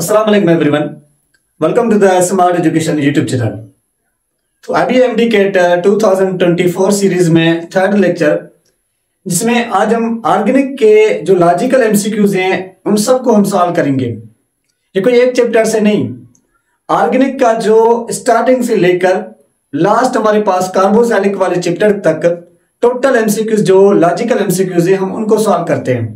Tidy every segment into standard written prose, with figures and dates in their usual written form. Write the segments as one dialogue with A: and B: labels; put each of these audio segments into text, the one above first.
A: अस्सलाम वालेकुम everyone, welcome to the smart education YouTube channel. तो IBMD कैट 2024 सीरीज में थर्ड लेक्चर, जिसमें आज हम ऑर्गेनिक के जो लॉजिकल एमसीक्यूज हैं उन सबको हम सॉल्व करेंगे। ये कोई एक चैप्टर से नहीं, ऑर्गेनिक का जो स्टार्टिंग से लेकर लास्ट हमारे पास कार्बोक्सिलिक वाले चैप्टर तक टोटल एमसीक्यूज जो लॉजिकल एमसीक्यूज हैं हम उनको सॉल्व करते हैं।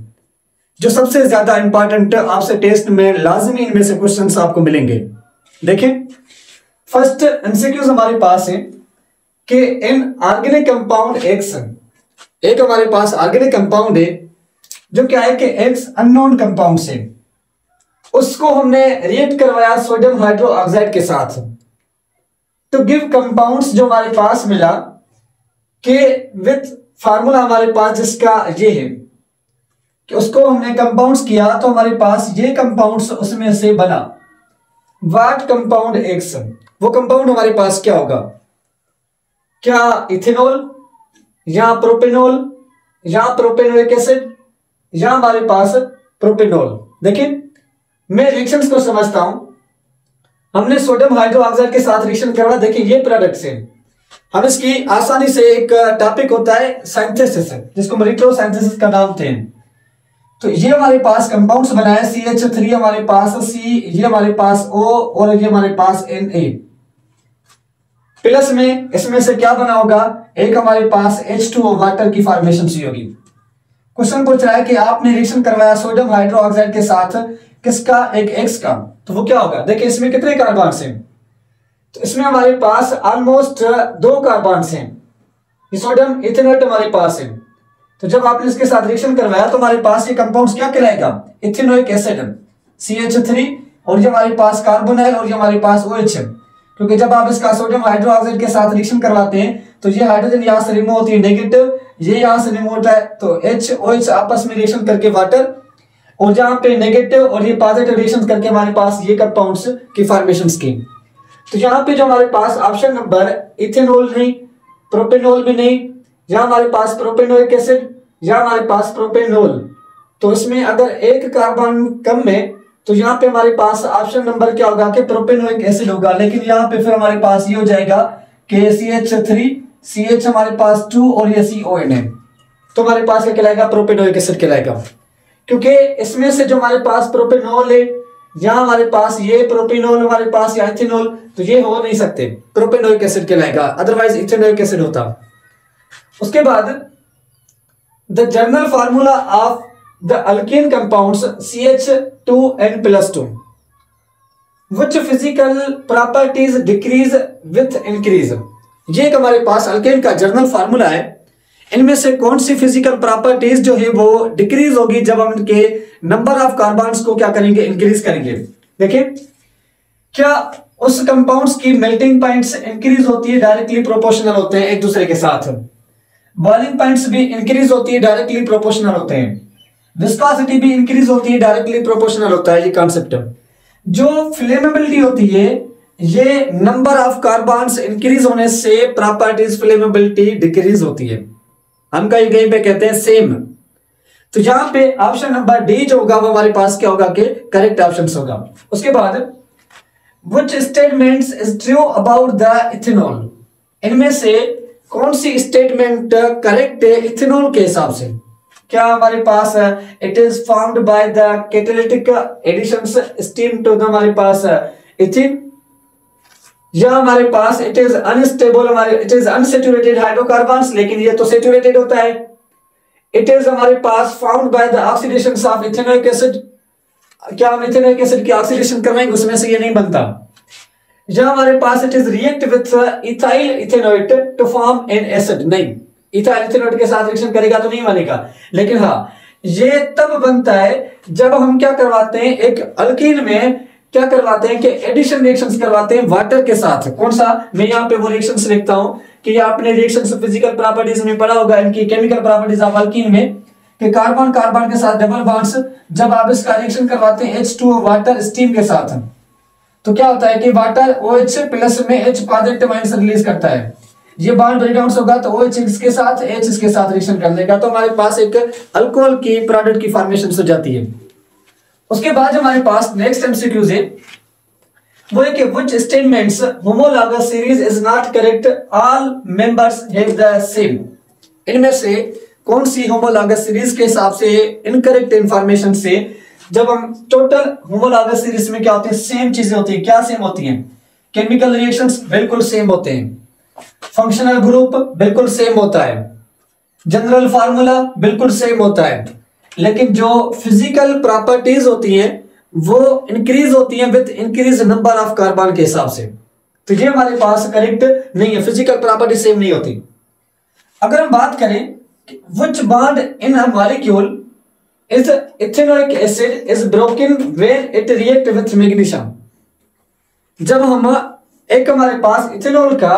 A: जो सबसे ज्यादा इंपॉर्टेंट आपसे टेस्ट में लाजमी इनमें से क्वेश्चंस आपको मिलेंगे। देखें, फर्स्ट एमसीक्यूज हमारे पास है कि इन ऑर्गेनिक कंपाउंड एक्स, एक हमारे पास ऑर्गेनिक कंपाउंड है जो क्या है कि एक्स अननोन कंपाउंड से, उसको हमने रिएक्ट करवाया सोडियम हाइड्रोक्साइड के साथ टू गिव कंपाउंड्स जो हमारे पास मिला कि विथ फार्मूला हमारे पास जिसका ये है कि उसको हमने कंपाउंड्स किया तो हमारे पास ये कंपाउंड्स उसमें से बना। व्हाट कंपाउंड एक्स, वो कंपाउंड हमारे पास क्या होगा? क्या इथेनॉल या प्रोपेनॉल या प्रोपेनोइक एसिड या हमारे पास प्रोपेनॉल। देखिए, मैं रिएक्शंस को समझता हूं। हमने सोडियम हाइड्रोक्साइड के साथ रिएक्शन करवा। देखिए, ये प्रोडक्ट्स हैं। हम इसकी आसानी से एक टॉपिक होता है सिंथेसिस, जिसको हम रिट्रोसिंथेसिस का नाम थे। तो ये हमारे पास कंपाउंड्स बनाए CH3 हमारे पास C, ये हमारे पास O और ये हमारे पास Na। प्लस में इसमें से क्या बना होगा? एक हमारे पास H2O वाटर की फॉर्मेशन सी होगी। क्वेश्चन पूछ रहा है कि आपने रिएक्शन करवाया सोडियम हाइड्रोक्साइड के साथ किसका? एक X का। तो वो क्या होगा? देखिए, इसमें कितने कार्बन्स हैं? तो इसमें हमारे पास ऑलमोस्ट 2 कार्बन्स हैं। सोडियम इथेनॉल हमारे पास है। तो जब आपने इसके साथ रिएक्शन करवाया तो हमारे पास ये कंपाउंड्स क्या कहलाएगा? इथेनोइक एसिड CH3, और ये हमारे पास कार्बोनाइल और ये हमारे पास OH है। क्योंकि जब आप इसका सोडियम हाइड्रोक्साइड के साथ रिएक्शन करवाते हैं तो ये हाइड्रोजन यहां से रिमूव होती है नेगेटिव, ये यहां से रिमूव होता है, तो HOH आपस में रिएक्शन करके वाटर, और जहां पे नेगेटिव और ये पॉजिटिव रिएक्शन करके हमारे पास ये कंपाउंड्स की फॉर्मेशन की। तो यहाँ पे जो हमारे पास ऑप्शन नंबर इथेनॉल नहीं, प्रोपेनॉल भी नहीं, या हमारे पास प्रोपेनोइक एसिड या हमारे पास प्रोपेनॉल, तो इसमें अगर एक कार्बन कम है तो यहाँ पे हमारे पास ऑप्शन नंबर क्या होगा कि प्रोपेनोइक एसिड होगा। लेकिन यहाँ पे फिर हमारे पास ये हो जाएगा कि CH3 CH हमारे पास 2 और ये CON है, तो हमारे पास क्या कहलाएगा? प्रोपेनोइक एसिड कहलाएगा। क्योंकि इसमें से जो हमारे पास प्रोपेनॉल है या हमारे पास ये प्रोपेनॉल हमारे पास या इथेनॉल, तो ये हो नहीं सकते, प्रोपेनोइक एसिड कहलाएगा, अदरवाइज इथेनोइक एसिड होता। उसके बाद the general formula of the alkane compounds CH2N+2, which physical properties decrease with increase. ये एक हमारे पास अल्केन का जनरल फार्मूला है। इनमें से कौन सी फिजिकल प्रॉपर्टीज जो है वो डिक्रीज होगी जब हम इनके नंबर ऑफ कार्बन्स को क्या करेंगे? इंक्रीज करेंगे। देखिए, क्या उस कंपाउंड्स की मेल्टिंग पॉइंट्स इंक्रीज होती है, डायरेक्टली प्रोपोर्शनल होते हैं एक दूसरे के साथ। बॉइलिंग पॉइंट्स भी इंक्रीज होती है, डायरेक्टली प्रोपोर्शनल होते हैं। विस्कोसिटी भी इंक्रीज होती है, डायरेक्टली प्रोपोर्शनल होता है। ये कॉन्सेप्ट जो फ्लेमेबिलिटी होती है, ये नंबर ऑफ कार्बन्स इंक्रीज होने से प्रॉपर्टीज फ्लेमेबिलिटी डिक्रीज होती है। हम कहीं पे कहते हैं सेम। तो यहां पे ऑप्शन नंबर डी जो होगा वो हमारे पास क्या होगा कि करेक्ट ऑप्शन होगा। उसके बाद which statements is true about the ethanol, इनमें से कौन सी स्टेटमेंट करेक्ट है इथेनॉल के हिसाब से? क्या हमारे पास it is formed by the catalytic additions steam to the हमारे पास इथिन, या हमारे पास इट इज अनस्टेबल, हमारे इट इज अनसैचुरेटेड हाइड्रोकार्बन्स, लेकिन ये तो सैचुरेटेड होता है। इट इज हमारे पास found by the oxidation of ethanoic acid, क्या हम इथेनोइक एसिड की ऑक्सीडेशन करवाएंगे? उसमें से ये नहीं बनता। या हमारे पास it is react with ethyl ethanoate to form an acid, नहीं, इथाइल इथेनोइट के साथ रिएक्शन करेगा तो नहीं बनेगा। लेकिन हाँ, ये तब बनता है जब हम क्या करवाते हैं, एक अल्कीन में क्या करवाते हैं कि एडिशन रिएक्शंस करवाते हैं वाटर के साथ। कौन सा? मैं यहाँ पे वो रिएक्शंस लिखता हूं कि आपने रिएक्शंस फिजिकल प्रॉपर्टीज में पढ़ा होगा, इनकी केमिकल प्रॉपर्टीज ऑफ अल्कीन में, कि कार्बन कार्बन के साथ डबल बॉन्ड्स, जब आप इसका रिएक्शन करवाते हैं H2O वाटर स्टीम के साथ, तो क्या होता है कि वाटर OH प्लस में H पॉजिटिव आयंस रिलीज करता है। ये बॉन्ड ब्रेक डाउन होगा तो OH इसके साथ H इसके साथ रिएक्शन कर देगा, तो हमारे पास एक अल्कोहल की प्रोडक्ट की फॉर्मेशन हो जाती है। उसके बाद हमारे पास नेक्स्ट एमसीक्यूज है, वो है कि which statements homologous series is not correct, all members have the same. इनमें से कौन सी होमोलॉगस सीरीज के हिसाब से इनकरेक्ट इंफॉर्मेशन से, जब हम टोटल होमोलॉगस सीरीज में क्या होते हैं, सेम चीजें होती हैं। क्या सेम होती हैं? केमिकल रिएक्शंस बिल्कुल सेम होते हैं, फंक्शनल ग्रुप बिल्कुल सेम होता है, जनरल फार्मूला बिल्कुल सेम होता है, लेकिन जो फिजिकल प्रॉपर्टीज होती हैं वो इंक्रीज होती हैं with increase number of carbon के हिसाब से। तो ये हमारे पास करेक्ट नहीं है, फिजिकल प्रॉपर्टी सेम नहीं होती। अगर हम बात करें which bond in a molecule is ethanoic acid is broken when it react with magnesium. जब हम एक हमारे पास इथेनॉल का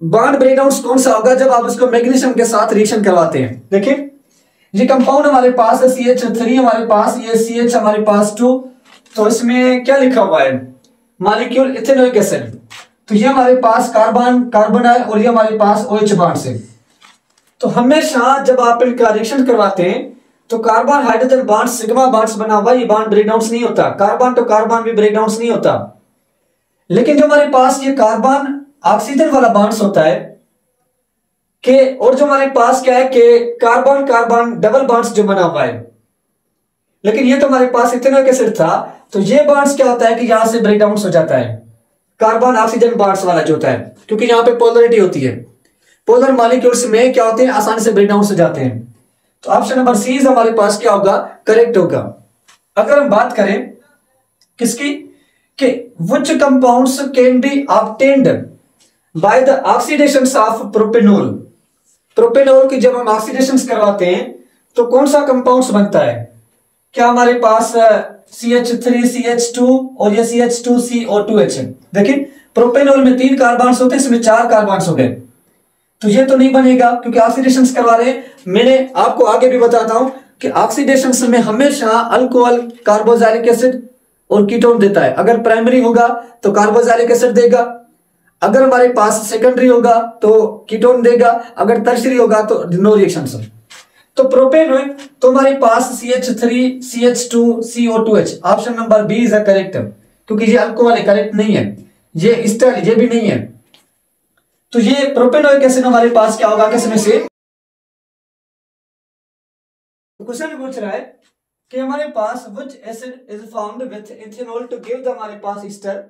A: बॉन्ड ब्रेकडाउन कौन सा होगा? जब आप इसको मैग्नीशियम के साथ रिएक्शन करवाते हैं। देखिए ये कंपाउंड हमारे पास है CH3, हमारे पास ये CH हमारे पास 2, तो इसमें क्या लिखा हुआ है? Molecule ethanoic acid. तो ये हमारे पास कार्बन कार्बोनाइल और ये हमारे पास OH बॉन्ड है। तो हमेशा जब आप इनका रिएक्शन करवाते हैं तो carbon hydrogen bond sigma bonds बना हुआ, ये बॉन्ड ब्रेकडाउन नहीं होता, कार्बन तो कार्बन भी ब्रेकडाउन नहीं होता। लेकिन जो हमारे पास ये कार्बन ऑक्सीजन वाला बॉन्ड्स होता है कि, और जो हमारे पास क्या है कि कार्बन कार्बन डबल बॉन्ड्स जो बना हुआ है, लेकिन ये तो हमारे पास इथेनॉइक एसिड था, तो ये बॉन्ड्स क्या होता है कि यहां से ब्रेकडाउन हो जाता है, कार्बन ऑक्सीजन बॉन्ड्स वाला जो होता है, क्योंकि यहां पे पोलरिटी होती है। पोलर मॉलिक्यूल्स में क्या होते हैं, आसानी से ब्रेकडाउन हो जाते हैं। तो ऑप्शन नंबर सी हमारे पास क्या होगा, करेक्ट होगा। अगर हम बात करें किसकी, कि which compounds can be obtained by the oxidations of propanol. Propanol की जब हम ऑक्सीडेशंस करवाते हैं तो कौन सा कंपाउंड्स बनता है? क्या हमारे पास CH3 CH2 और ये CH2CO2H है। देखिए प्रोपेनॉल में 3 कार्बन्स होते हैं, इसमें 4 कार्बन्स हो गए, तो ये तो नहीं बनेगा क्योंकि ऑक्सीडेशंस करवा रहे हैं। मैंने आपको आगे भी बताता हूं कि ऑक्सीडेशंस में हमेशा अल्कोहल कार्बोक्सिलिक एसिड और कीटोन देता है। अगर प्राइमरी होगा तो कार्बोक्सिलिक एसिड देगा, अगर हमारे पास सेकेंडरी होगा तो कीटोन देगा, अगर टर्शियरी होगा तो नो रिएक्शंस। तो प्रोपेन है तो हमारे पास CH3 CH2 CO2H, option number B is correct, क्योंकि ये अल्कोहल है, करेक्ट नहीं है। ये एस्टर ये भी नहीं है, तो ये प्रोपेनोइक एसिड हमारे पास क्या होगा, किसमें से? क्वेश्चन पूछ रहा है कि हमारे पास which acid is found with ethanol to give the हमारे पास ईस्टर।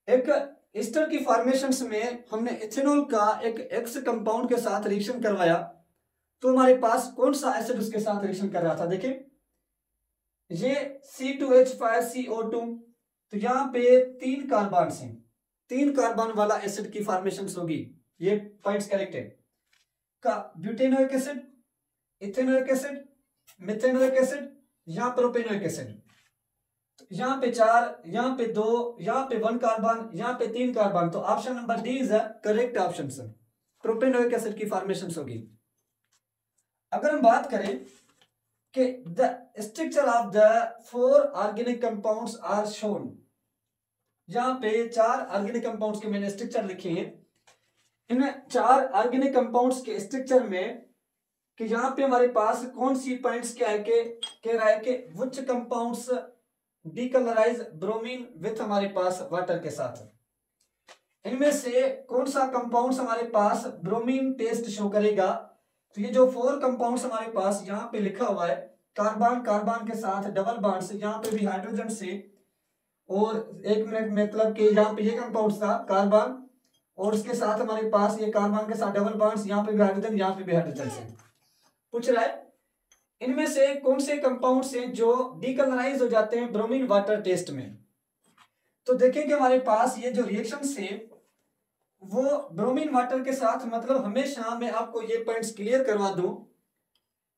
A: एक ईस्टर की फॉर्मेशंस में हमने इथेनॉल का एक एक्स कंपाउंड के साथ रिएक्शन करवाया, तो हमारे पास कौन सा एसिड उसके साथ रिएक्शन कर रहा था? देखिए ये C2H5CO2, तो यहां पे 3 कार्बन हैं, 3 कार्बन वाला एसिड की फॉर्मेशन होगी। ये पॉइंट्स करेक्ट है। का butanoic acid, ethanoic acid, methanoic acid या प्रोपेनोइक एसिड। तो यहां पे 4, यहां पे 2, यहां पे 1 कार्बन, यहां पे 3 कार्बन, तो option number D is correct option sir, propanoic acid की फॉर्मेशन होगी। अगर हम बात करें कि the structure of the 4 organic compounds are shown, यहां पे 4 ऑर्गेनिक कंपाउंड्स के मैंने स्ट्रक्चर लिखे हैं। इन 4 ऑर्गेनिक कंपाउंड्स के स्ट्रक्चर में कि यहां पे हमारे पास कौन सी पॉइंट्स क्या है कि कह रहा है कि which compounds decolourise bromine with हमारे पास वाटर के साथ, इनमें से कौन सा कंपाउंड्स हमारे पास ब्रोमीन टेस्ट शो करेगा। तो ये जो 4 कंपाउंड्स हमारे पास यहां पे लिखा हुआ है, कार्बन कार्बन के साथ डबल बॉन्ड से, यहां पे भी हाइड्रोजन से, और एक मिनट मतलब कि यहाँ पे ये कंपाउंड था कार्बन और उसके साथ हमारे पास ये कार्बन के साथ डबल बॉन्ड्स, यहाँ पे भी हाइड्रोजन, यहाँ पे भी हाइड्रोजन से पूछ रहा है इनमें से कौन से कंपाउंड्स हैं जो डीकलराइज हो जाते हैं ब्रोमीन वाटर टेस्ट में। तो देखेंगे हमारे पास ये जो रिएक्शन है वो ब्रोमीन वाटर के साथ, मतलब हमेशा मैं आपको ये पॉइंट्स क्लियर करवा दूं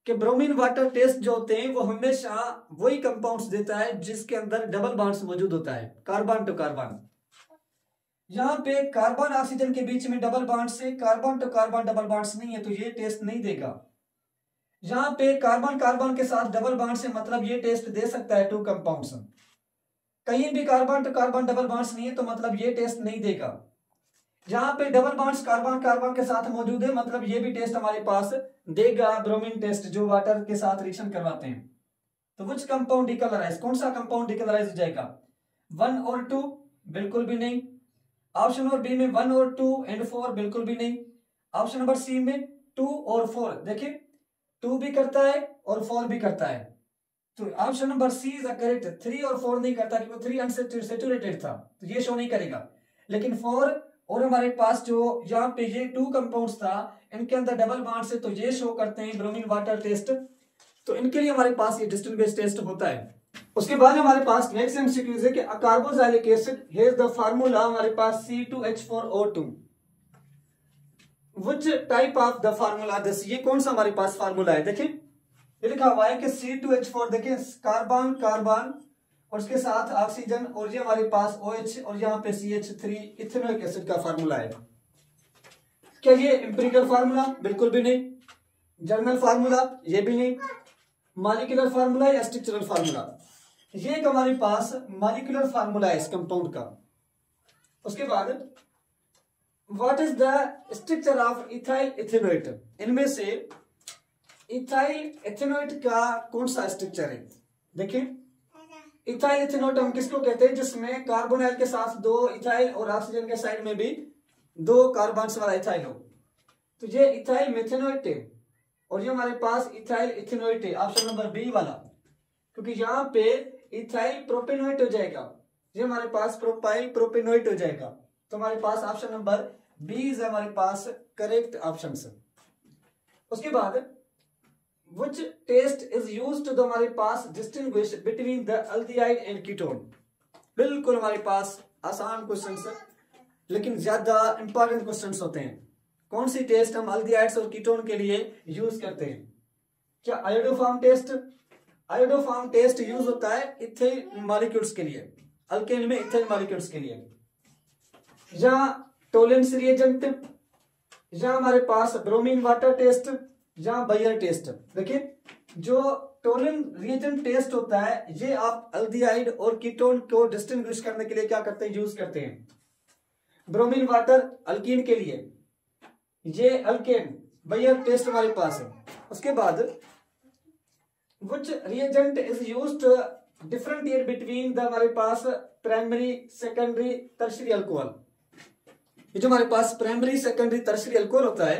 A: कि ब्रोमीन वाटर टेस्ट जो होते हैं वो हमेशा वही कंपाउंड्स देता है जिसके अंदर डबल बॉन्ड्स मौजूद होता है, कार्बन टू कार्बन। यहाँ पे कार्बन ऑक्सीजन के बीच में डबल बॉन्ड्स है, carbon to carbon double bonds नहीं है, तो ये टेस्ट नहीं देगा। यहाँ पे कार्बन कार्बन के साथ डबल बॉन्ड्स है, मतलब ये टेस्ट दे सकता है 2 कंपाउंड्स। कहीं भी carbon to carbon double bonds नहीं है तो मतलब ये टेस्ट नहीं देगा। जहां पे डबल बॉन्ड्स कार्बन कार्बन के साथ मौजूद है, मतलब ये भी टेस्ट हमारे पास देगा, ब्रोमीन टेस्ट जो वाटर के साथ रिएक्शन करवाते हैं। तो विच कंपाउंड डिकलराइज, कौन सा कंपाउंड डिकलराइज हो जाएगा? 1 और 2 बिल्कुल भी नहीं। ऑप्शन नंबर बी में 1 और 2 एंड 4 बिल्कुल भी नहीं। ऑप्शन नंबर सी में 2 और 4, देखिए 2 भी करता है और 4 भी करता है। तो option number C is correct. 3 और 4 नहीं करता क्योंकि 3 अनसैचुरेटेड था, तो ये शो नहीं करेगा। लेकिन 4 और हमारे पास जो यहाँ पे ये 2 कंपाउंड्स था, इनके अंदर डबल बॉन्ड से, तो ये शो करते हैं ब्रोमीन वाटर टेस्ट। तो इनके लिए हमारे पास ये डिस्टिंग्विश टेस्ट होता है। उसके बाद हमारे पास नेक्स्ट एमसीक्यूज है कि carboxylic acid hedge the formula हमारे पास C2H4O2। Which type of the formula this, ये कौन सा हमारे पास फार्मूला है? देखिए ये लिखा हुआ है कि C2H4, देखिए कार्बन कार्बन और उसके साथ ऑक्सीजन, और ये हमारे पास OH और यहाँ पे CH3 इथेनोइक एसिड का फार्मूला है। क्या ये एम्पिरिकल फार्मूला? बिल्कुल भी नहीं। Journal formula? ये भी नहीं। मॉलिक्यूलर फार्मूला या स्ट्रक्चरल फार्मूला? ये एक हमारे पास मॉलिक्यूलर फार्मूला है इस कंपाउंड का। उसके बाद what is the structure of ethyl ethanoate? इनमें से इथाइल इथेनोएट का कौन सा स्ट्रक्चर है? देखिए इथाइल इथेनोएट हम किसको कहते हैं? जिसमें कार्बोनाइल के साथ 2 इथाइल और ऑक्सीजन के साइड में भी 2 कार्बन वाला इथाइल हो, तो ये इथाइल मेथेनोएट है। और ये हमारे पास इथाइल इथेनोएट है, ऑप्शन नंबर बी वाला, क्योंकि यहाँ पे इथाइल प्रोपेनोएट हो जाएगा, ये हमारे पास प्रोपाइल प्रोपेनोएट हो जाएगा। तो हमारे पास ऑप्शन नंबर बी इज हमारे पास करेक्ट ऑप्शन। उसके बाद which test is used to हमारे पास distinguish between the aldehyde and ketone. बिल्कुल हमारे पास आसान क्वेश्चंस है, लेकिन ज्यादा इंपॉर्टेंट क्वेश्चंस होते हैं। कौन सी टेस्ट हम एल्डिहाइड्स और कीटोन के लिए यूज करते हैं? क्या iodoform test? Iodoform test use होता है इथेन मॉलिक्यूल्स के लिए, अल्केन में इथेन मॉलिक्यूल्स के लिए। या टोलेंस रिएजेंट, या हमारे पास ब्रोमीन वाटर टेस्ट, या बायर टेस्ट। देखिए जो टोलिन रिएजेंट टेस्ट होता है, ये आप एल्डिहाइड और कीटोन को डिस्टिंग्विश करने के लिए क्या करते हैं? यूज करते हैं। ब्रोमीन वाटर अल्कीन के लिए, ये अल्केन, बायर टेस्ट हमारे पास है। उसके बाद which reagent is used differentiate between the हमारे पास प्राइमरी सेकेंडरी टर्शियरी अल्कोहल। ये जो हमारे पास प्राइमरी सेकेंडरी टर्शियरी अल्कोहल होता है,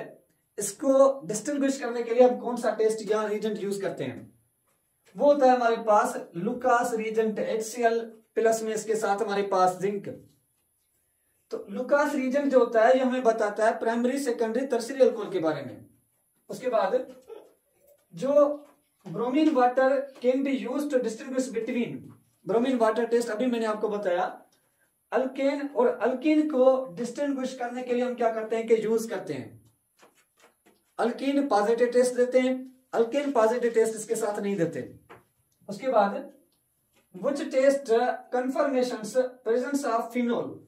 A: इसको डिस्टिंग्विश करने के लिए हम कौन सा टेस्ट या रिएजेंट यूज करते हैं? वो होता है हमारे पास लुकास रिएजेंट, HCl प्लस में इसके साथ हमारे पास जिंक। तो लुकास रिएजेंट जो होता है ये हमें बताता है प्राइमरी सेकेंडरी टर्शियरी अल्कोहल के बारे में। उसके बाद जो bromine water can be used to distinguish between, bromine water test अभी मैंने आपको बताया, अल्केन और अल्कीन को डिस्टिंग्विश करने के लिए हम क्या करते हैं कि यूज करते हैं। अल्कीन पॉजिटिव टेस्ट देते हैं, अल्केन पॉजिटिव टेस्ट इसके साथ नहीं देते। उसके बाद which test confirmations presence of phenol,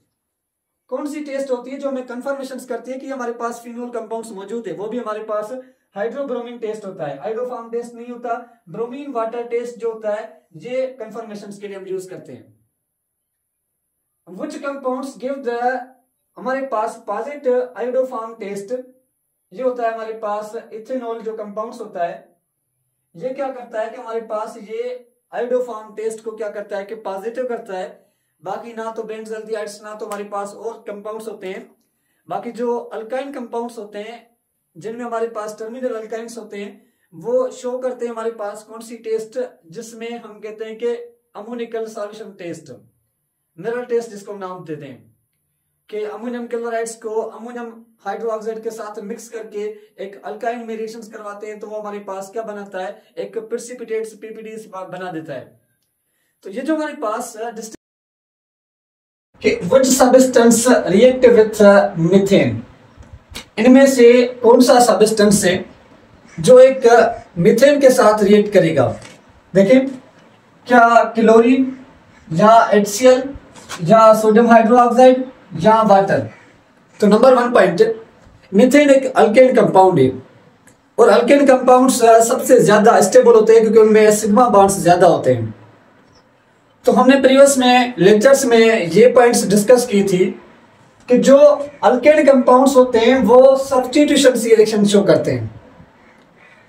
A: कौन सी टेस्ट होती है जो हमें कंफर्मेशंस करती है कि हमारे पास फिनोल कंपाउंड्स मौजूद है? वो भी हमारे पास हाइड्रोब्रोमीन टेस्ट होता है, हाइड्रोफॉर्म टेस्ट नहीं होता। ब्रोमीन वाटर टेस्ट जो होता है ये कंफर्मेशंस के लिए हम यूज करते हैं। व्हिच कंपाउंड्स गिव द हमारे पास पॉजिटिव आयोडोफॉर्म टेस्ट, ये होता है हमारे पास इथेनॉल जो कंपाउंड्स होता है, ये क्या करता है कि हमारे पास ये आयोडोफॉर्म टेस्ट को क्या करता है कि पॉजिटिव करता है। बाकी ना तो बेंज एल्डिहाइड्स ना तो हमारे पास और कंपाउंड्स होते हैं। बाकी जो अल्काइन कंपाउंड्स होते हैं जिनमें हमारे पास टर्मिनल अल्काइंस होते हैं, वो शो करते हैं हमारे पास कौन सी टेस्ट, जिसमें हम कहते हैं कि ammoniacal solution test, mirror test जिसको हम नाम देते हैं कि अमोनियम क्लोराइड्स को अमोनियम हाइड्रोक्साइड के साथ मिक्स करके एक अल्काइन में रिएक्शंस करवाते हैं, तो वो हमारे पास क्या बनाता है? एक प्रेसिपिटेट्स PPDs बना देता है। तो ये जो हमारे पास which substance react with methane, इनमें से कौन सा सब्सटेंस है जो एक मीथेन के साथ रिएक्ट करेगा? देखिए क्या क्लोरीन या HCl या सोडियम हाइड्रोक्साइड या वाटर? तो नंबर 1 पॉइंट, मीथेन एक अल्केन कंपाउंड है और अल्केन कंपाउंड्स सबसे ज्यादा स्टेबल होते हैं क्योंकि उनमें सिग्मा बॉन्ड्स ज्यादा होते हैं। तो हमने प्रीवियस में लेक्चर्स में ये पॉइंट्स डिस्कस की थी कि जो अल्केन कंपाउंड्स होते हैं वो सब्स्टिट्यूशन रिएक्शन शो करते हैं,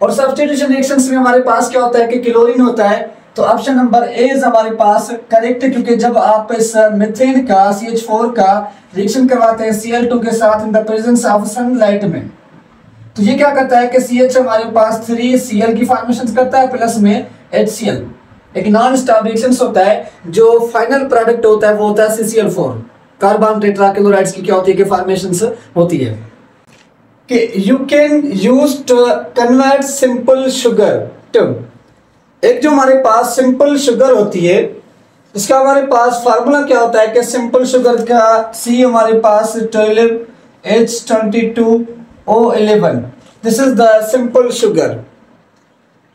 A: और सब्स्टिट्यूशन रिएक्शंस में हमारे पास क्या होता है कि क्लोरीन होता है तो ऑप्शन नंबर ए इज हमारे पास करेक्ट, क्योंकि जब आप इस मीथेन का CH4 का रिएक्शन करवाते हैं Cl2 के साथ in the presence of sunlight में, तो ये क्या करता है कि CH हमारे पास 3Cl की फॉर्मेशन करता है प्लस में HCl। एक नॉन स्टॉप रिएक्शन होता है, जो फाइनल प्रोडक्ट होता है वो होता है CCl4। कार्बन टेट्राक्लोराइड्स की क्या होती है कि फॉर्मेशन होती है कि you can use to convert simple sugar to, एक जो हमारे पास सिंपल शुगर होती है इसका हमारे पास फार्मूला क्या होता है कि सिंपल शुगर का C हमारे पास 12H22O11, this is the simple sugar.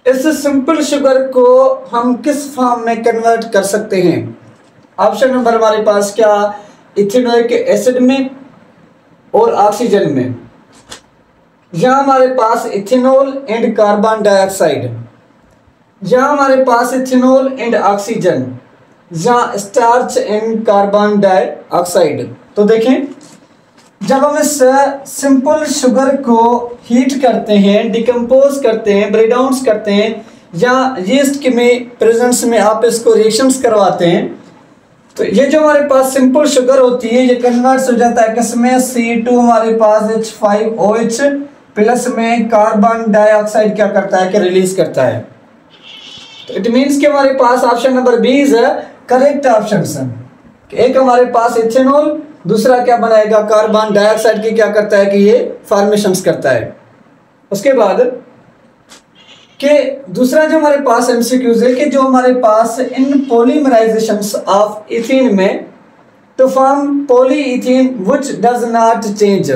A: इस सिंपल शुगर को हम किस फॉर्म में कन्वर्ट कर सकते हैं? ऑप्शन नंबर हमारे पास क्या, इथेनोइक एसिड में और ऑक्सीजन में। यहाँ हमारे पास इथेनॉल एंड कार्बन डाइऑक्साइड, यहाँ हमारे पास इथेनॉल एंड ऑक्सीजन, यहाँ स्टार्च एंड कार्बन डाइऑक्साइड। तो देखें, जब हम इस सिंपल शुगर को हीट करते हैं, डिकम्पोज करते हैं, ब्रेक डाउन करते हैं, या यीस्ट के में प्रेजेंस में आप इसको रिएक्शंस करवाते हैं, तो ये जो हमारे पास सिंपल शुगर होती है ये कन्वर्ट हो जाता है किसमें, C2 हमारे पास H5OH प्लस में कार्बन डाइऑक्साइड क्या करता है कि रिलीज करता है। तो इट मीन्स कि हमारे पास option number B is correct option. एक हमारे पास इथेनॉल, दूसरा क्या बनाएगा, कार्बन डाइऑक्साइड की क्या करता है कि ये फॉर्मेशंस करता है। उसके बाद कि दूसरा जो हमारे पास एमसीक्यूज है कि जो हमारे पास इन पॉलीमराइजेशंस ऑफ इथीन में to form polyethene which does not change,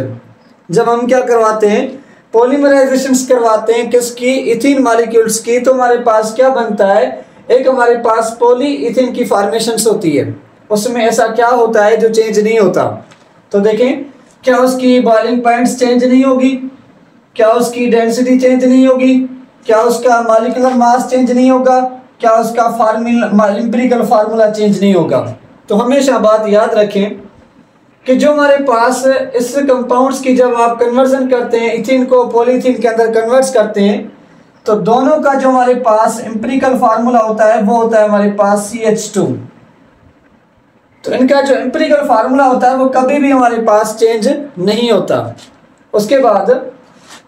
A: जब हम क्या करवाते हैं, पॉलीमराइजेशंस करवाते हैं किसकी, इथीन मॉलिक्यूल्स की, तो हमारे पास क्या बनता है, एक हमारे पास पॉलीइथीन की फॉर्मेशंस होती है, उसमें ऐसा क्या होता है जो चेंज नहीं होता। तो देखें, क्या उसकी बॉइलिंग पॉइंट्स चेंज नहीं होगी, क्या उसकी डेंसिटी चेंज नहीं होगी, क्या उसका मॉलिक्यूलर मास चेंज नहीं होगा, क्या उसका एम्पिरिकल फार्मूला चेंज नहीं होगा। तो हमेशा बात याद रखें कि जो हमारे पास इस कंपाउंड्स की जब आप कन्वर्जन करते हैं, इथीन को पॉलीथीन के अंदर कन्वर्ट करते हैं, तो दोनों का जो हमारे पास एम्पिरिकल फार्मूला होता है वो होता है हमारे पास CH2। तो इनका जो एम्पिरिकल फार्मूला होता है वो कभी भी हमारे पास चेंज नहीं होता। उसके बाद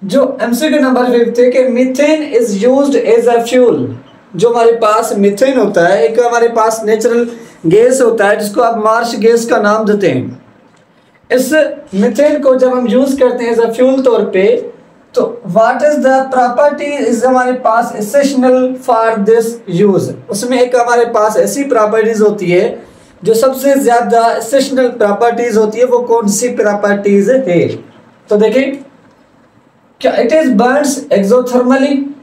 A: जो एमसीक्यू नंबर 5 थे कि methane is used as a fuel, जो हमारे पास मीथेन होता है एक हमारे पास नेचुरल गैस होता है जिसको आप मार्श गैस का नाम देते हैं। इस मीथेन को जब हम यूज करते हैं एज अ फ्यूल तौर पे, तो what is the property is हमारे पास एसेंशियल फॉर दिस यूज, उसमें एक हमारे पास ऐसी प्रॉपर्टीज होती है जो सबसे ज्यादा एसेंशियल प्रॉपर्टीज होती है, वो कौन सी प्रॉपर्टीज है। तो देखें, क्या इट इज बर्न्स एक्सोथर्मली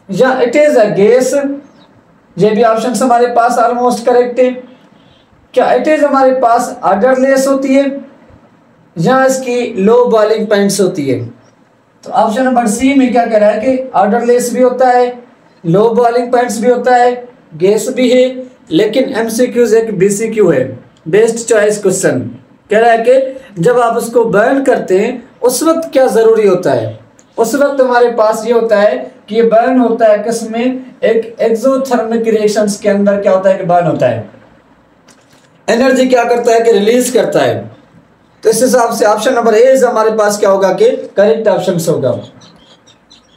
A: या इट इज अ गैस, ये भी ऑप्शन हमारे पास ऑलमोस्ट करेक्ट है। क्या इट इज हमारे पास ऑर्डरलेस होती है या इसकी लो बॉइलिंग पॉइंट्स होती है। तो ऑप्शन नंबर सी में क्या कह रहा है कि ऑर्डरलेस भी होता है, लो बॉइलिंग पॉइंट्स भी होता है, गैस भी है, लेकिन एमसीक्यूज एक बीसीक्यू है, बेस्ट चॉइस क्वेश्चन। कह रहा है कि जब आप उसको बर्न करते हैं उस वक्त क्या जरूरी होता है, उस वक्त हमारे पास ये होता है कि ये बर्न होता है किसमें, एक एक्सोथर्मिक रिएक्शंस के अंदर क्या होता है कि बर्न होता है, एनर्जी क्या करता है कि रिलीज करता है। तो इस हिसाब से ऑप्शन नंबर ए हमारे पास क्या होगा कि करेक्ट ऑप्शन होगा।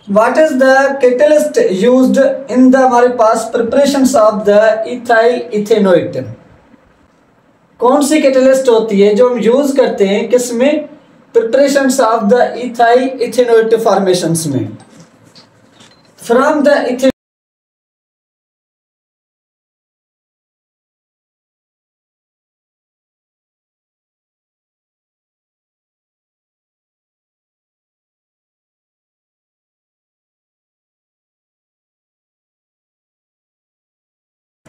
A: What is the catalyst used in the हमारे पास preparations of the ethyl ethanoate, कौन सी कैटलिस्ट होती है जो हम यूज करते हैं किसमें, preparations of the ethyl ethanoate formations में, फ्रॉम द इथेनॉल।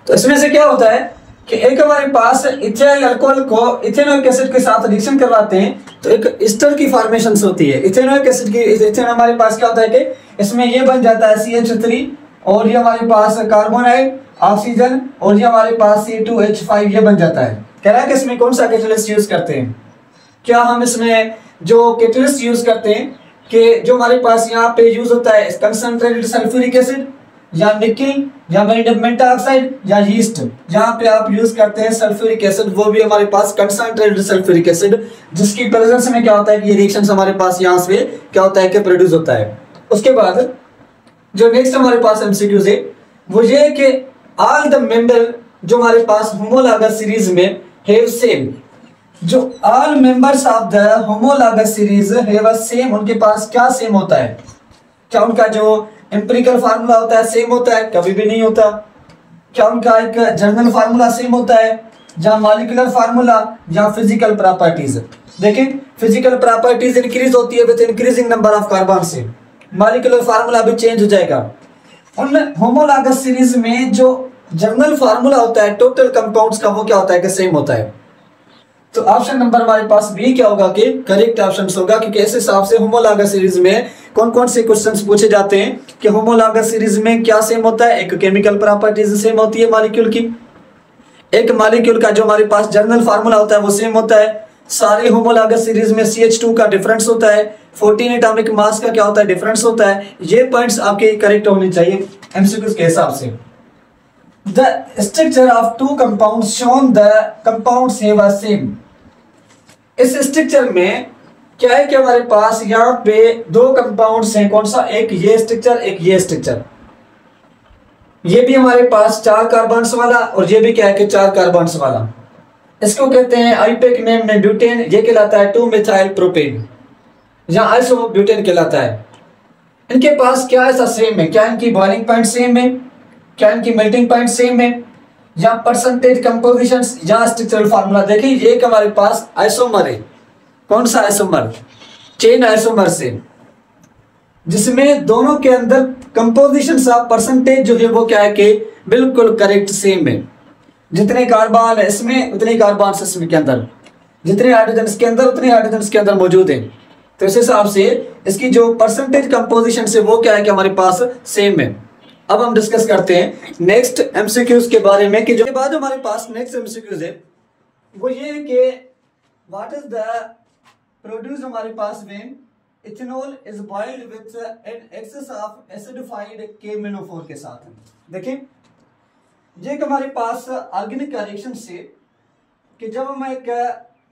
A: तो इसमें से क्या होता है कि एक हमारे पास इथाइल अल्कोहल को इथेनोइक एसिड के साथ रिएक्शन करवाते हैं तो एक ईस्टर की फॉर्मेशंस होती है। इथेनोइक एसिड की इथेन हमारे पास क्या होता है कि इसमें ये बन जाता है CH3 और ये हमारे पास कार्बोनाइड ऑक्सीजन और ये हमारे पास C2H5 ये बन जाता है। कह रहा है कि इसमें कौन सा कैटलिस्ट यूज करते हैं, क्या हम इसमें जो कैटलिस्ट यूज करते हैं कि जो हमारे पास यहाँ पे यूज होता है कंसंट्रेटेड सल्फ्यूरिक एसिड या निकिल या वैनेडियम मेटाऑक्साइड या यीस्ट, जहां पे आप यूज करते हैं सल्फ्यूरिक एसिड, वो भी हमारे पास कंसंट्रेटेड सल्फ्यूरिक एसिड, जिसकी प्रेजेंस में क्या होता है कि ये रिएक्शंस हमारे पास यहां से क्या होता है कि प्रोड्यूस होता है। उसके बाद जो नेक्स्ट हमारे पास एमसीक्यूज है वो ये है कि ऑल द मेंबर जो हमारे पास होमोलॉगस सीरीज में हैव सेम, जो all members of the homologous series have a same, उनके पास क्या सेम होता है? क्या उनका जो एम्पिरिकल फार्मूला होता है सेम होता है? कभी भी नहीं होता। क्या उनका एक जनरल फार्मूला सेम होता है, जहां मॉलिक्यूलर फार्मूला या फिजिकल प्रॉपर्टीज? देखें, फिजिकल प्रॉपर्टीज इंक्रीज होती है with increasing number of carbon से, मॉलिक्यूलर फार्मूला भी चेंज हो जाएगा। उन होमोलॉगस सीरीज में जो जनरल फार्मूला होता है टोटल कंपाउंड्स का, वो क्या होता है कि सेम होता है। तो ऑप्शन नंबर हमारे पास बी क्या होगा कि करेक्ट ऑप्शन होगा, क्योंकि इस हिसाब से होमोलॉगस सीरीज में कौन कौन से क्वेश्चंस पूछे जाते हैं कि होमोलॉगस सीरीज में क्या सेम होता है। एक केमिकल प्रॉपर्टीज सेम होती है मॉलिक्यूल की, एक मॉलिक्यूल का जो हमारे पास जनरल फार्मूला होता है वो सेम होता है, सारे होमोलॉगस सीरीज में CH2 का डिफरेंस होता है, 14 एटॉमिक मास का क्या होता है डिफरेंस होता है। ये पॉइंट्स आपके करेक्ट होने चाहिए एमसीक्यूज के हिसाब से। The structure of two compounds shown the compounds have a same। इस स्ट्रक्चर में क्या है कि हमारे पास यहाँ पे दो कंपाउंड्स हैं, कौन सा? एक ये स्ट्रक्चर, एक ये स्ट्रक्चर। ये भी हमारे पास 4 कार्बन्स वाला और ये भी क्या है कि 4 कार्बन्स वाला। इसको कहते हैं आईपेक नेम में ब्यूटेन, ये कहलाता है 2 मिथाइल प्रोपेन, यहाँ आइसो ब्यूटेन कहलाता है। इनके पास क्या ऐसा सेम है? क्या इनकी बॉइलिंग पॉइंट सेम है? क्या इनकी मेल्टिंग पॉइंट सेम है? या परसेंटेज कंपोजिशन या स्ट्रक्चरल फार्मूला? देखिए ये एक हमारे पास आइसोमर है। कौन सा आइसोमर? चेन आइसोमर से, जिसमें दोनों के अंदर कंपोजिशन सा परसेंटेज जो है वो क्या है कि बिल्कुल करेक्ट सेम है। जितने कार्बन है इसमें उतने कार्बन इसमें के अंदर, जितने हाइड्रोजन इसके अंदर उतने हाइड्रोजन इसके अंदर मौजूद है। तो इस हिसाब से इसकी जो परसेंटेज कंपोजिशन से वो क्या है कि हमारे पास सेम है। अब हम डिस्कस करते हैं नेक्स्ट एमसीक्यूज के बारे में कि जो बाद हमारे पास नेक्स्ट एमसीक्यूज है वो ये है कि व्हाट इज द प्रोड्यूस हमारे पास when ethanol is boiled with an excess of acidified KMnO4 के साथ। देखिए ये हमारे पास ऑर्गेनिक रिएक्शन से कि जब हम एक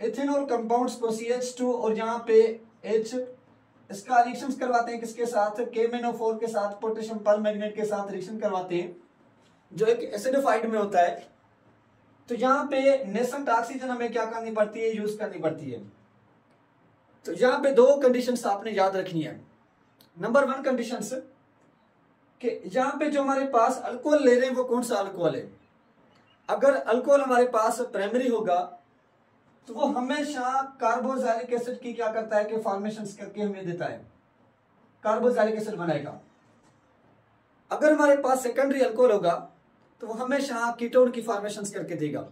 A: इथेनॉल कंपाउंड्स को CH2 और यहाँ पे H इसका रिएक्शन करवाते हैं किसके साथ? KMnO4 के साथ, पोटेशियम परमैंगनेट के साथ रिएक्शन करवाते हैं जो एक एसिडिफाइड में होता है। तो यहाँ पे नेसेंट ऑक्सीजन हमें क्या करनी पड़ती है? यूज करनी पड़ती है। तो यहाँ पे 2 कंडीशंस आपने याद रखनी है। नंबर 1 कंडीशंस कि यहाँ पे जो हमारे पास अल्कोहल ले रहे हैं वो कौन सा अल्कोहल है? अगर अल्कोहल हमारे पास प्राइमरी होगा तो वो हमेशा कार्बोक्सिलिक एसिड की क्या करता है कि फॉर्मेशन करके हमें देता है, कार्बोक्सिलिक एसिड बनाएगा। अगर हमारे पास सेकेंडरी अल्कोहल होगा तो वो हमेशा कीटोन की फॉर्मेशन करके देगा।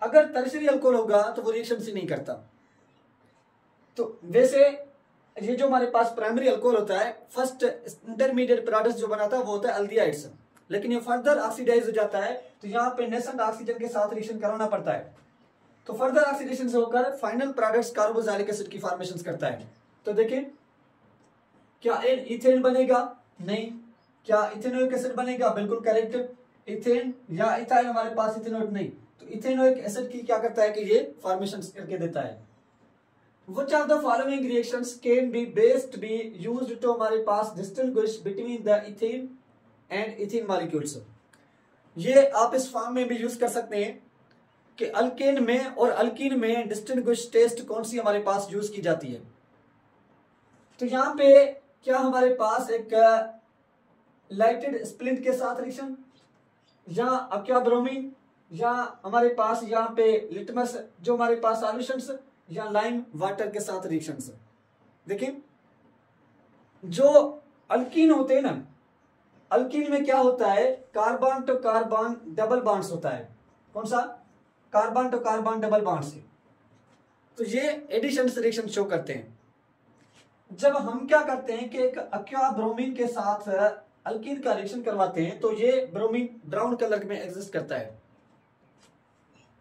A: अगर टर्शियरी अल्कोहल होगा तो वो रिएक्शन से नहीं करता। तो वैसे ये जो हमारे पास प्राइमरी अल्कोहल होता है, फर्स्ट इंटरमीडिएट प्रोडक्ट जो बनाता है वो होता है अल्डिहाइड्स, लेकिन ये फर्दर ऑक्सीडाइज हो जाता है तो यहाँ पे नेसेंट ऑक्सीजन के साथ रिएक्शन कराना पड़ता है। तो फर्दर ऑक्सीडेशन से होकर फाइनल प्रोडक्ट्स कार्बोक्सिलिक एसिड की फॉर्मेशन करता है। तो देखिए क्या इथेन बनेगा? नहीं। क्या इथेनोइक एसिड बनेगा? बिल्कुल करेक्ट। इथेन या इथाइल हमारे पास इथेनोइक नहीं, तो इथेनोइक एसिड की क्या करता है कि ये फॉर्मेशन करके देता है। Which of the following reactions can be best be used to हमारे पास distinguish between the ethane and ethene molecules? ये आप इस फॉर्म में भी यूज कर सकते हैं कि अल्केन में और अल्कीन में डिस्टिंग्विश टेस्ट कौन सी हमारे पास यूज की जाती है। तो यहाँ पे क्या हमारे पास एक लाइटेड स्प्लिंट के साथ रिएक्शन, या अक्वाब्रोमीन, या हमारे पास यहाँ पे लिटमस जो हमारे पास सॉल्यूशंस, या लाइम वाटर के साथ रिएक्शंस। देखिए जो अल्कीन होते हैं ना, अल्कीन में क्या होता है? Carbon to carbon double bonds होता है। कौन सा? Carbon to carbon double bonds. तो ये एडिशन रिएक्शन शो करते हैं। जब हम क्या करते हैं कि एक अक्वाब्रोमीन के साथ अल्कीन का रिएक्शन करवाते हैं तो ये ब्रोमीन ब्राउन कलर में एग्जिस्ट करता है।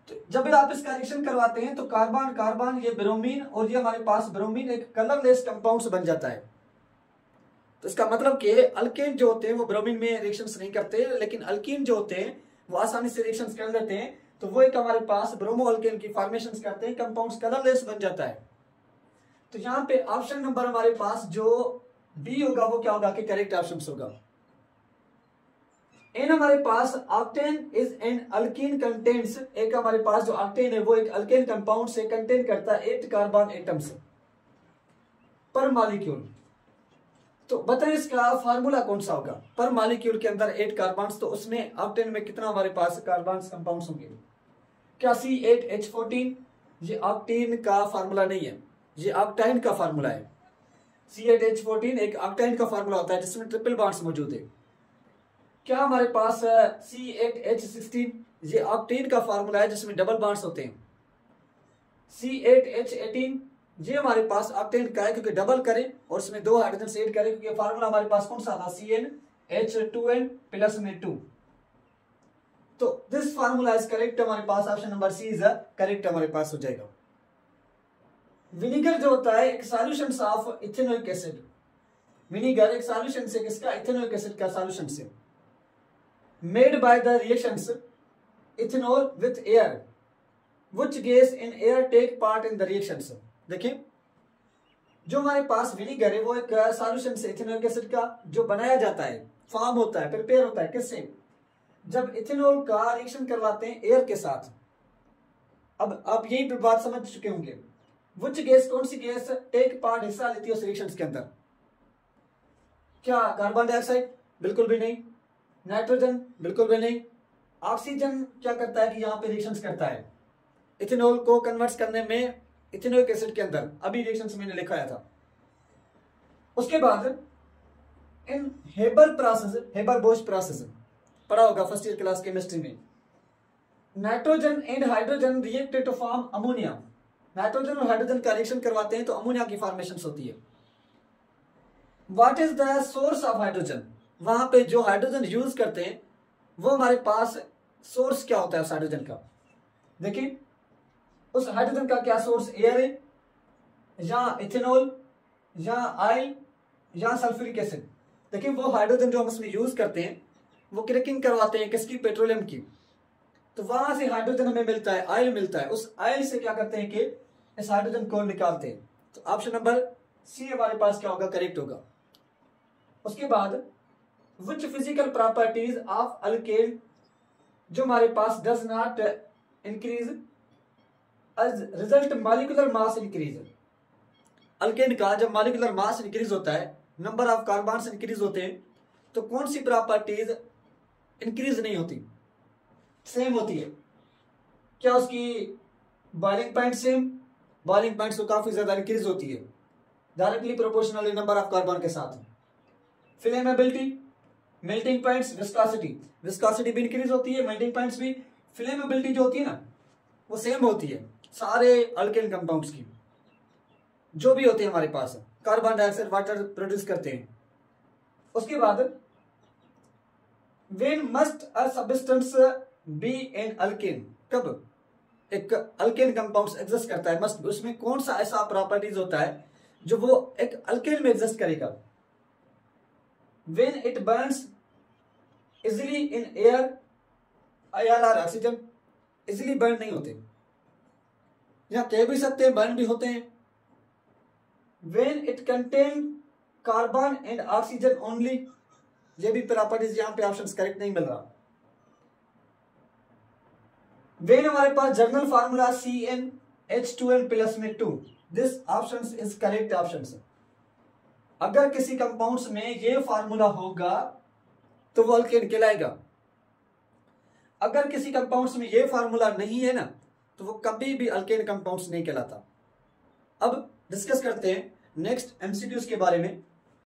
A: तो जब आप इसका रिएक्शन करवाते हैं तो कार्बन कार्बन ये ब्रोमीन और ये हमारे पास ब्रोमीन एक कलरलेस कंपाउंड बन जाता है। तो इसका मतलब कि अल्केन जो होते हैं वो ब्रोमीन में रिएक्शंस नहीं करते, लेकिन अल्कीन जो होते हैं वो आसानी से रिएक्शंस कर लेते हैं। तो वो एक हमारे पास ब्रोमो अल्केन की फॉर्मेशंस करते हैं, कंपाउंड्स कलरलेस बन जाता है। तो यहाँ पे ऑप्शन नंबर हमारे पास जो बी होगा वो क्या होगा कि करेक्ट ऑप्शन होगा। एन हमारे पास octane is an alkene contents, एक हमारे पास जो ऑक्टेन है वो एक अल्केन कंपाउंड से कंटेन करता है 8 कार्बन एटम्स पर मॉलिक्यूल। तो बताइए इसका फार्मूला कौन सा होगा। पर मॉलिक्यूल के अंदर 8 कार्बन्स, तो उसमें ऑक्टेन में कितना हमारे पास कार्बन्स कंपाउंड्स होंगे। क्या C8H14? ये ऑक्टेन का फार्मूला नहीं है, ये ऑक्टाइन का फार्मूला है। C8H14 एक ऑक्टाइन का फार्मूला होता है जिसमें ट्रिपल बॉन्ड्स मौजूद है। क्या हमारे पास C8H16? ये ऑक्टेन का फार्मूला है जिसमें डबल बॉन्ड्स होते हैं। C8H18 ये हमारे पास ऑक्टेन का है क्योंकि डबल करें और उसमें 2 हाइड्रोजन ऐड करें, क्योंकि फार्मूला हमारे पास कौन सा था, CnH2n प्लस में 2। तो दिस फार्मूला इज करेक्ट, हमारे पास option number C is correct हमारे पास हो जाएगा। विनीगर जो होता है एक solution of ethanoic acid, vinegar एक सॉल्यूशन से किसका, इथेनोइक एसिड का सॉल्यूशन से, made by the reactions ethanol with air, which gas in air take part in the reactions. देखिए जो हमारे पास विनीगर है वो एक सॉल्यूशन से इथेनॉइक एसिड का जो बनाया जाता है, फॉर्म होता है, प्रिपेयर होता है किससे, जब इथेनॉल का रिएक्शन करवाते हैं एयर के साथ। अब आप यही बात समझ चुके होंगे। व्हिच गैस, कौन सी गैस टेक पार्ट, हिस्सा लेती है उस रिएक्शन के अंदर। क्या कार्बन डाइऑक्साइड? बिल्कुल भी नहीं। नाइट्रोजन? बिल्कुल भी नहीं। ऑक्सीजन क्या करता है कि यहाँ पे रिएक्शंस करता है इथेनॉल को कन्वर्ट करने में इथेनोइक एसिड के अंदर, अभी रिएक्शंस मैंने लिखाया था। उसके बाद in Haber process, Haber Bosch process पढ़ा होगा फर्स्ट ईयर क्लास केमिस्ट्री में। Nitrogen and hydrogen reacted to form ammonia, nitrogen और हाइड्रोजन का रिएक्शन करवाते हैं तो अमोनिया की फॉर्मेशन होती है। What is the source of hydrogen, वहां पे जो हाइड्रोजन यूज करते हैं वो हमारे पास सोर्स क्या होता है उस हाइड्रोजन का। देखिए उस हाइड्रोजन का क्या सोर्स, एयर है या इथेनॉल या ऑयल या सल्फ्यूरिक एसिड। देखिए वो हाइड्रोजन जो हम उसमें यूज करते हैं वो क्रैकिंग करवाते हैं किसकी, पेट्रोलियम की। तो वहां से हाइड्रोजन हमें मिलता है, ऑयल मिलता है, उस ऑयल से क्या करते हैं कि इस हाइड्रोजन को निकालते हैं। तो ऑप्शन नंबर सी हमारे पास क्या होगा, करेक्ट होगा। उसके बाद which physical properties of alkane जो हमारे पास does not increase as result molecular mass increase. Alkane का जब मॉलिक्यूलर मास इंक्रीज होता है, नंबर ऑफ कार्बन्स इंक्रीज होते हैं, तो कौन सी प्रॉपर्टीज इंक्रीज नहीं होती, सेम होती है। क्या उसकी boiling point same, boiling point तो काफी ज्यादा इंक्रीज होती है directly proportionally number of carbon के साथ। Flammability, melting points, viscosity, viscosity भी इंक्रीज होती है, मेल्टिंग पॉइंट्स भी। फ्लेमेबिलिटी जो होती है ना वो सेम होती है सारे अल्केन कंपाउंड्स की जो भी होते हैं हमारे पास, कार्बन डाइऑक्साइड वाटर प्रोड्यूस करते हैं। उसके बाद when must a substance be an alkane, कब एक अल्केन कंपाउंड एग्जिस्ट करता है, मस्ट, उसमें कौन सा ऐसा प्रॉपर्टीज होता है जो वो एक अल्केन में एग्जिस्ट करेगा। When it Burns easily in air, air और ऑक्सीजन इजिली बर्न नहीं होते, यहां कह भी सकते हैं बर्न भी होते हैं। When it contain carbon and oxygen only, ये भी प्रॉपर्टीज यहां पे ऑप्शन करेक्ट नहीं मिल रहा। व्हेन हमारे पास जर्नल फार्मूला CnH2n प्लस में 2, this option is correct option. अगर किसी कंपाउंड्स में ये फार्मूला होगा तो वो अल्केन कहलाएगा। अगर किसी कंपाउंड्स में ये फार्मूला नहीं है ना तो वो कभी भी अल्केन कंपाउंड्स नहीं कहलाता। अब डिस्कस करते हैं नेक्स्ट एमसीक्यूज के बारे में।